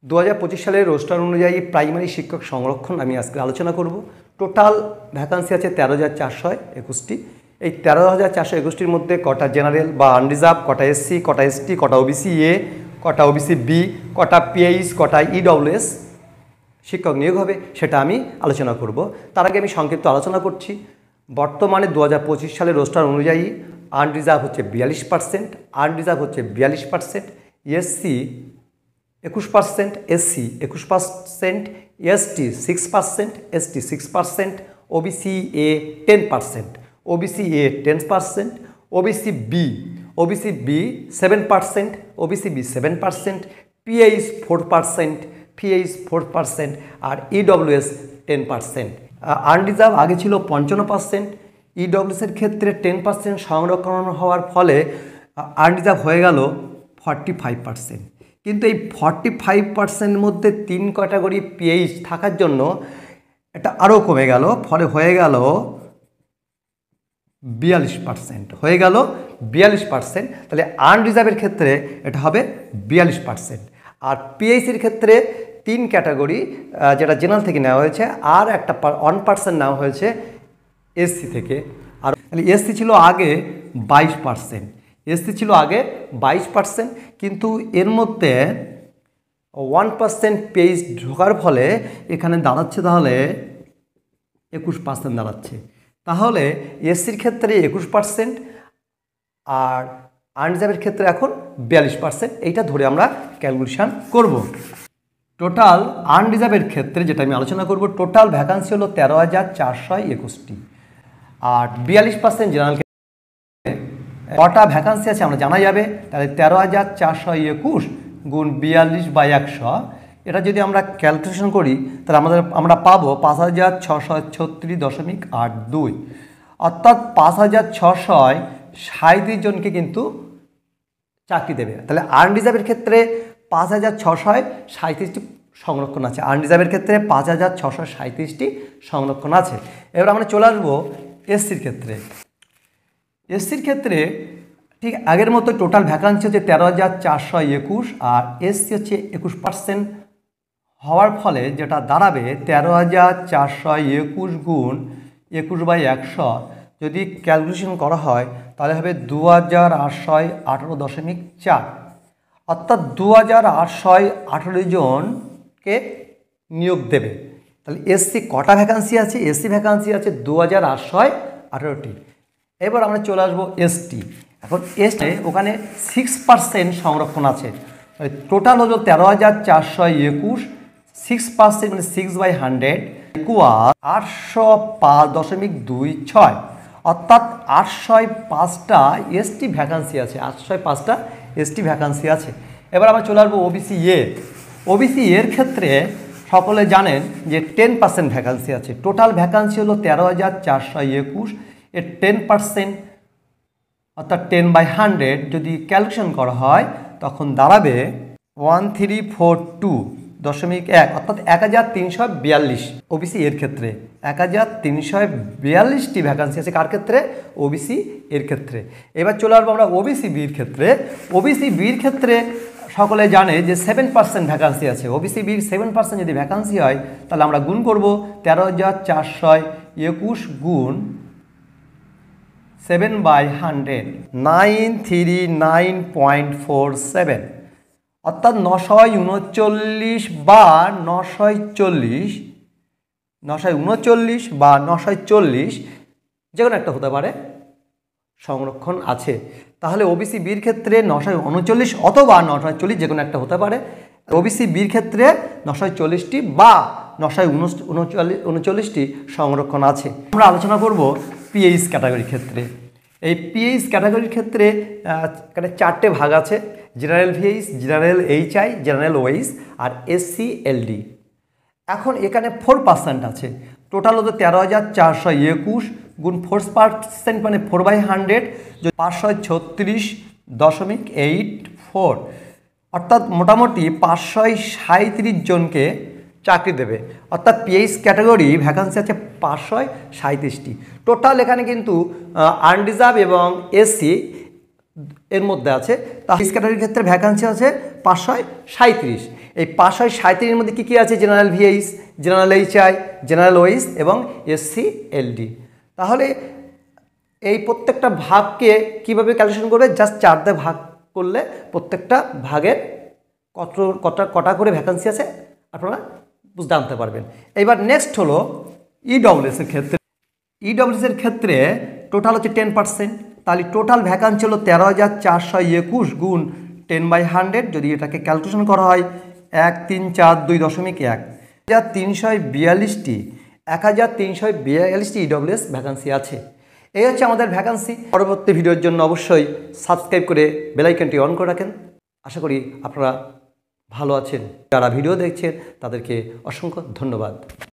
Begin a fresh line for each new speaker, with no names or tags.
2025 সালের রোস্টার অনুযায়ী প্রাইমারি শিক্ষক সংরক্ষণ আমি আজকে আলোচনা করব। টোটাল ভ্যাকান্সি আছে 13,421টি। এই 13,421টির মধ্যে কটা জেনারেল বা আনরিজার্ভ, কটা এসসি, কটা এসটি, কটা ওবিসি এ, কটা ওবিসি বি, কটা পিএইচ, কটা ইডব্লিউএস শিক্ষক নিয়োগ হবে সেটা আমি আলোচনা করব। তার আগে আমি সংক্ষিপ্ত আলোচনা করছি। বর্তমানে 2025 সালের রোস্টার অনুযায়ী আনরিজার্ভ হচ্ছে 42%, আনরিজার্ভ হচ্ছে 42%, SC 21%, SC 21%, ST 6%, ST 6%, OBC A 10%, OBC A 10%, OBC B 7%, OBC B 7%, PH 4%, PH 4% আর ইডব্লিউএস 10%। আনরিজার্ভ আগে ছিল 55%, ইডব্লিউএসের ক্ষেত্রে 10% সংরক্ষণ হওয়ার ফলে আনরিজার্ভ হয়ে গেল 45%। কিন্তু এই 45% মধ্যে 3 ক্যাটাগরি পিএইচ থাকার জন্য এটা আরও কমে গেল, ফলে হয়ে গেল 42%, হয়ে গেল 42%। তাহলে আনরিজার্ভের ক্ষেত্রে এটা হবে 42%। আর পিএইচির ক্ষেত্রে 3 ক্যাটাগরি যেটা জেনারেল থেকে নেওয়া হয়েছে আর একটা 1% নেওয়া হয়েছে এসসি থেকে। আর এসসি ছিল আগে 22%, এসসি ছিল আগে 22%, কিন্তু এর মধ্যে 1% পেজ ঢোকার ফলে এখানে দাঁড়াচ্ছে তাহলে 21% দাঁড়াচ্ছে। তাহলে এসসির ক্ষেত্রে 21% আর আনরিজার্ভের ক্ষেত্রে এখন 42%। এইটা ধরে আমরা ক্যালকুলেশন করব। টোটাল আনরিজার্ভের ক্ষেত্রে যেটা আমি আলোচনা করব, টোটাল ভ্যাকান্সি হলো 13,421টি আর 42% জেনারেল। কটা ভ্যাকান্সি আছে আমরা জানা যাবে। তাহলে 13,421 গুণ 42/100, এটা যদি আমরা ক্যালকুলেশন করি তাহলে আমরা পাবো 5,636.82, অর্থাৎ 5,637 জনকে কিন্তু চাকরি দেবে। তাহলে আনরিজার্ভের ক্ষেত্রে 5,637টি সংরক্ষণ আছে, আনরিজার্ভের ক্ষেত্রে 5,637টি সংরক্ষণ আছে। এবার আমরা চলে আসবো এসসির ক্ষেত্রে। এসসির ক্ষেত্রে ঠিক আগের মতো টোটাল ভ্যাকান্সি হচ্ছে 13,421 আর এসসি হচ্ছে 21% হওয়ার ফলে যেটা দাঁড়াবে 13,421 গুণ 21/100 যদি ক্যালকুলেশন করা হয় তাহলে হবে 2,818.4, অর্থাৎ 2,818 জনকে নিয়োগ দেবে। তাহলে এসসি কটা ভ্যাকান্সি আছে? এসসি ভ্যাকান্সি আছে 2,818টি। এবার আমরা চলে আসবো এসটি। এখন এসটি ওখানে 6% সংরক্ষণ আছে। টোটাল হলো 13,421, 6% মানে 6/100 ইকুয়াল 805.26, অর্থাৎ 805টা এসটি ভ্যাকান্সি আছে, 805টা এসটি ভ্যাকান্সি আছে। এবার আমরা চলে আসবো ওবিসি এ। ওবিসি এর ক্ষেত্রে সকলে জানেন যে 10% ভ্যাকান্সি আছে। টোটাল ভ্যাকান্সি হলো 13,421, এর 10% অর্থাৎ 10/100 যদি ক্যালকুলেশন করা হয় তখন দাঁড়াবে 1342.1, অর্থাৎ 1,342 ওবিসি এর ক্ষেত্রে 1,342টি ভ্যাকান্সি আছে। কার ক্ষেত্রে? ওবিসি এর ক্ষেত্রে। এবার চলে আসবো আমরা ওবিসি বির ক্ষেত্রে। ওবিসি বির ক্ষেত্রে সকলে জানে যে 7% ভ্যাকান্সি আছে। ওবিসি বির 7% যদি ভ্যাকান্সি হয় তাহলে আমরা গুণ করব 13,421 গুণ 7/100, 939.47, অর্থাৎ 939 বা 939 বা 940 যে কোনো একটা হতে পারে সংরক্ষণ আছে। তাহলে ওবিসি বির ক্ষেত্রে 939 অথবা 940 যে কোনো একটা হতে পারে। ওবিসি বির ক্ষেত্রে 940টি বা 939টি সংরক্ষণ আছে। আমরা আলোচনা করব পিএইচ ক্যাটাগরির ক্ষেত্রে। এই পিএইচ ক্যাটাগরির ক্ষেত্রে এখানে 4টে ভাগ আছে: general VH, general HI, general OH আর এসসি এলডি। এখন এখানে 4% আছে। টোটাল হতো 13,421 গুণ 4% মানে 4/100, 536.84, অর্থাৎ মোটামুটি 537 জনকে চাকরি দেবে। অর্থাৎ পিএইচ ক্যাটাগরি ভ্যাকান্সি আছে 537টি। টোটাল এখানে কিন্তু আনরিজার্ভ এবং এসসি এর মধ্যে আছে। তা পিএইচ ক্যাটাগরির ক্ষেত্রে ভ্যাকান্সি আছে 537। এই 537-এর মধ্যে কী কী আছে? General VH, general HI, general OH এবং এসসি এলডি। তাহলে এই প্রত্যেকটা ভাগকে কীভাবে ক্যালকুলেশন করবে? জাস্ট 4 দিয়ে ভাগ করলে প্রত্যেকটা ভাগের কটা করে ভ্যাকান্সি আছে আপনারা জানতে পারবেন। এবার নেক্সট হলো ইডব্লিউএসের ক্ষেত্রে। ইডব্লিউএসের ক্ষেত্রে টোটাল হচ্ছে 10%। তাহলে টোটাল ভ্যাকান্সি হলো 13,421 গুণ 10/100। যদি এটাকে ক্যালকুলেশন করা হয় 1342.1, 1342টি ইডব্লিউএস ভ্যাকান্সি আছে। এই হচ্ছে আমাদের ভ্যাকান্সি। পরবর্তী ভিডিওর জন্য অবশ্যই সাবস্ক্রাইব করে বেল আইকনটি অন করে রাখেন। আশা করি আপনারা ভালো আছেন। যারা ভিডিও দেখছেন তাদেরকে অসংখ্য ধন্যবাদ।